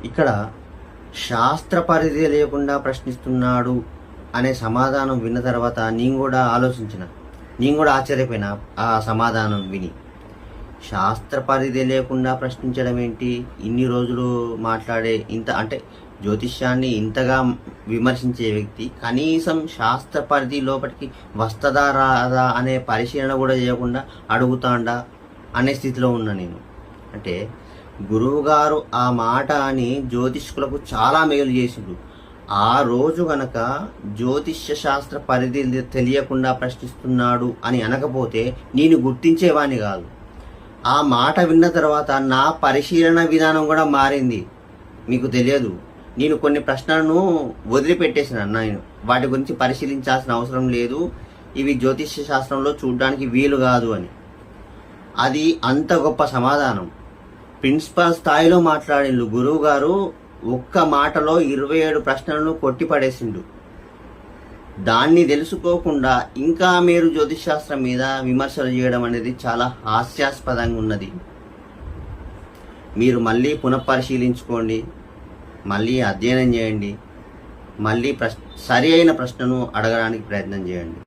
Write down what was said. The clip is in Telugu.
ఇక్కడ శాస్త్ర పరిధి లేకుండా ప్రశ్నిస్తున్నాడు అనే సమాధానం విన్న తర్వాత నేను కూడా ఆశ్చర్యపోయినా ఆ సమాధానం విని. శాస్త్ర పరిధి లేకుండా ప్రశ్నించడం ఏంటి? ఇన్ని రోజులు మాట్లాడే అంటే జ్యోతిష్యాన్ని ఇంతగా విమర్శించే వ్యక్తి కనీసం శాస్త్ర పరిధి లోపలికి వస్తదా రాదా అనే పరిశీలన కూడా చేయకుండా అడుగుతాండా అనే స్థితిలో ఉన్నా నేను. అంటే గురువుగారు ఆ మాట అని జ్యోతిష్కులకు చాలా మేలు చేసిండు. ఆ రోజు గనక జ్యోతిష్య శాస్త్ర పరిధి తెలియకుండా ప్రశ్నిస్తున్నాడు అని అనకపోతే నేను గుర్తించేవాణ్ణి కాదు. ఆ మాట విన్న తర్వాత నా పరిశీలన విధానం కూడా మారింది. మీకు తెలియదు, నేను కొన్ని ప్రశ్నలను వదిలిపెట్టేసిన. నేను వాటి గురించి పరిశీలించాల్సిన అవసరం లేదు, ఇవి జ్యోతిష్య శాస్త్రంలో చూడడానికి వీలు కాదు అని. అది అంత గొప్ప సమాధానం. ప్రిన్సిపల్ స్థాయిలో మాట్లాడిండు గురువు గారు. ఒక్క మాటలో 27 ప్రశ్నలను కొట్టిపడేసిండు. దాన్ని తెలుసుకోకుండా ఇంకా మీరు జ్యోతిష్ శాస్త్రం మీద విమర్శలు చేయడం అనేది చాలా హాస్యాస్పదంగా ఉన్నది. మీరు మళ్ళీ పునఃపరిశీలించుకోండి, మళ్ళీ అధ్యయనం చేయండి, మళ్ళీ సరి అయిన ప్రశ్నను అడగడానికి ప్రయత్నం చేయండి.